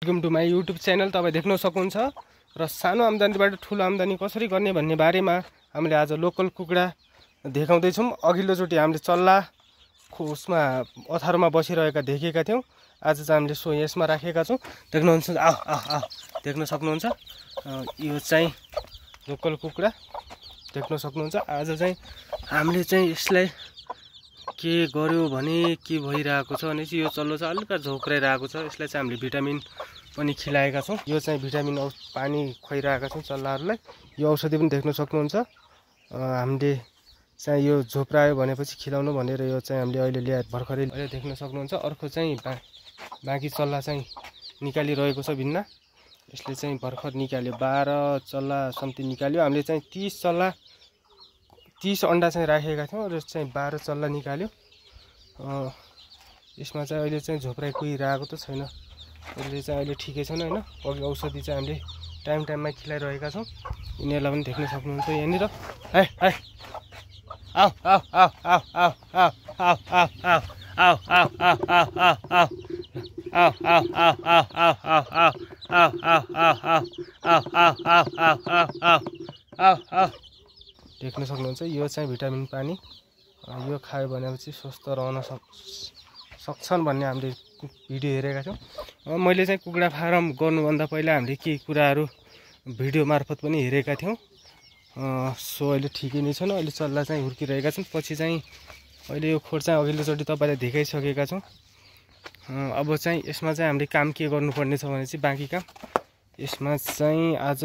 Welcome to my YouTube channel. तपाईँ देख्न सक्नुहुन्छ र सानो आम्दानीबाट ठुलो आम्दानी कसरी गर्ने भन्ने बारेमा हामीले आज लोकल कुखुरा देखाउँदैछौँ। अघिल्लोचोटि हामीले चल्ला उसमा अथारोमा बसिरहेका देखेका थियौँ। आज चाहिँ हामीले सो यसमा राखेका छौँ। देख्नुहुन्छ देख्न सक्नुहुन्छ यो चाहिँ लोकल कुखुरा देख्न सक्नुहुन्छ। आज चाहिँ हामीले चाहिँ यसलाई के गर्यो भने के भइरहेको छ भने चाहिँ यो चल्लो चाहिँ अलिकति झोक्राइरहेको छ। यसलाई चाहिँ हामीले भिटामिन पनि खिलाएका छौँ। यो चाहिँ भिटामिन पानी खुवाइरहेका छौँ चल्लाहरूलाई। यो औषधि पनि देख्न सक्नुहुन्छ। हामीले चाहिँ यो झोप्रायो भनेपछि खिलाउनु भनेर यो चाहिँ हामीले अहिले ल्याएर भर्खरै अहिले देख्न सक्नुहुन्छ। अर्को चाहिँ बाँकी चल्ला चाहिँ निकालिरहेको छ भिन्न। यसले चाहिँ भर्खर निकाल्यो 12 चल्ला समथिङ निकाल्यो। हामीले चाहिँ 30 अन्डा चाहिँ राखेका थियौँ र चाहिँ 12 चल्ला निकाल्यो। यसमा चाहिँ अहिले चाहिँ झोप्राइ कुहिरहेको त छैन। यसले चाहिँ अहिले ठिकै छन् हैन। अघि औषधि चाहिँ हामीले टाइममा खिलाइरहेका छौँ। यिनीहरूलाई पनि देख्न सक्नुहुन्छ यहाँनिर। आउ आउ आउ आउ आउ आउ आउ आउ आउ आउ आउ आउ आउ देख्न सक्नुहुन्छ। यो चाहिँ भिटामिन पानी यो खायो भनेपछि स्वस्थ रहन सक्छन् भन्ने हामीले भिडियो हेरेका थियौँ। मैले चाहिँ कुखुरा फार्म गर्नुभन्दा पहिला हामीले केही कुराहरू भिडियो मार्फत पनि हेरेका थियौँ। सो अहिले ठिकै नै छन्। अहिले चल्ला चाहिँ हुर्किरहेका छन्। पछि चाहिँ अहिले यो खोर चाहिँ अघिल्लोचोटि तपाईँलाई देखाइसकेका छौँ। अब चाहिँ यसमा चाहिँ हामीले काम के गर्नुपर्ने छ भने चाहिँ बाँकी काम यसमा चाहिँ आज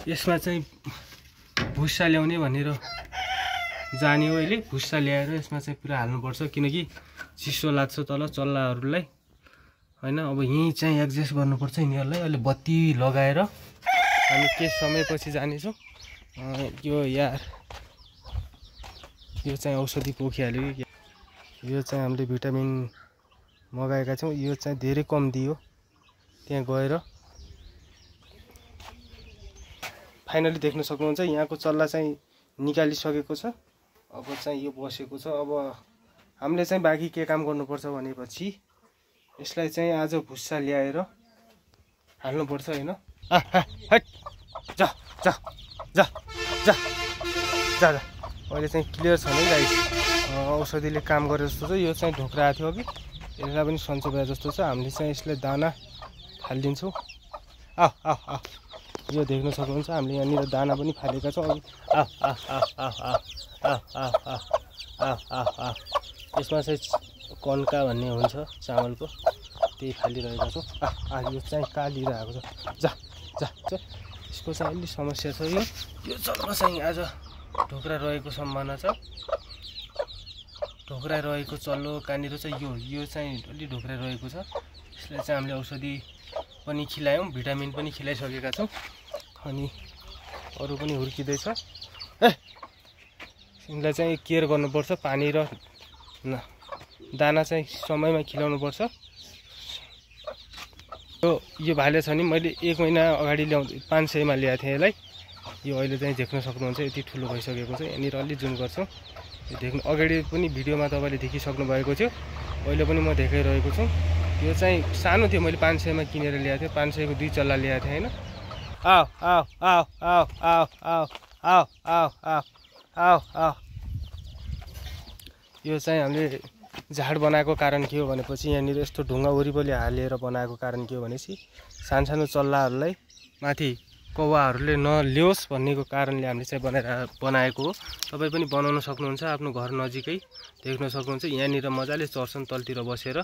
यसमा चाहिँ भुस्सा ल्याउने भनेर जाने हो। अहिले भुस्सा ल्याएर यसमा चाहिँ पुरा हाल्नुपर्छ किनकि चिसो लाग्छ तल चल्लाहरूलाई हैन। अब यहीँ चाहिँ एडजस्ट गर्नुपर्छ यिनीहरूलाई। अहिले बत्ती लगाएर हामी केही समयपछि जानेछौँ। यो चाहिँ औषधि पोखिहाल्यो। यो चाहिँ हामीले भिटामिन मगाएका छौँ। यो चाहिँ धेरै कम दियो। त्यहाँ गएर फाइनली देख्न सक्नुहुन्छ यहाँको चल्ला चाहिँ निकालिसकेको छ। अब चाहिँ यो बसेको छ। अब हामीले चाहिँ बाँकी के काम गर्नुपर्छ भनेपछि यसलाई चाहिँ आज भुस्सा ल्याएर हाल्नुपर्छ हैन। जा जा जा जा जा जा अहिले चाहिँ क्लियर छ नि गाइस। औषधिले काम गरे जस्तो छ। यो चाहिँ ढोक्रा थियो कि यसलाई पनि सन्चो भए जस्तो छ। हामीले चाहिँ यसलाई दाना फालिदिन्छौँ। यो देख्न सक्नुहुन्छ हामीले यहाँनिर दाना पनि फालेका छौँ। यसमा चाहिँ कन्का भन्ने हुन्छ चामलको त्यही फालिरहेका छौँ। यो चाहिँ कालिरहेको छ। जा जा जा यसको चाहिँ अलि समस्या छ। यो चल्ला चाहिँ आज ढोक्रा रहेको सम्भावना छ। ढोक्रा रहेको चल्लो कहाँनिर चाहिँ यो चाहिँ अलि ढोक्रा रहेको छ। यसलाई चाहिँ हामीले औषधि पनि खिलायौँ भिटामिन पनि खिलाइसकेका छौँ। अनि अरू पनि हुर्किँदैछ। यिनलाई चाहिँ केयर गर्नुपर्छ। पानी र दाना चाहिँ समयमा खिलाउनुपर्छ। यो भाले छ नि मैले 1 महिना अगाडि 500 मा ल्याएको थिएँ यसलाई। यो अहिले चाहिँ देख्न सक्नुहुन्छ यति ठुलो भइसकेको छ। यहाँनिर अलि जुम गर्छौँ। यो देख्नु अगाडि पनि भिडियोमा तपाईँले देखिसक्नु भएको थियो। अहिले पनि म देखाइरहेको छु। यो चाहिँ सानो थियो। मैले 500 मा किनेर ल्याएको थिएँ। 500 को 2 चल्ला ल्याएको थिएँ हैन। यो चाहिँ हामीले झाड बनाएको कारण के हो भनेपछि यहाँनिर यस्तो ढुङ्गा वरिपरि हालेर बनाएको कारण के हो भनेपछि सानो चल्लाहरूलाई माथि कौवाहरूले नल्याओस् भन्नेको कारणले हामीले चाहिँ बनाएको हो। तपाईँ पनि बनाउन सक्नुहुन्छ आफ्नो घर नजिकै। देख्न सक्नुहुन्छ यहाँनिर मजाले चर्छन् तलतिर बसेर।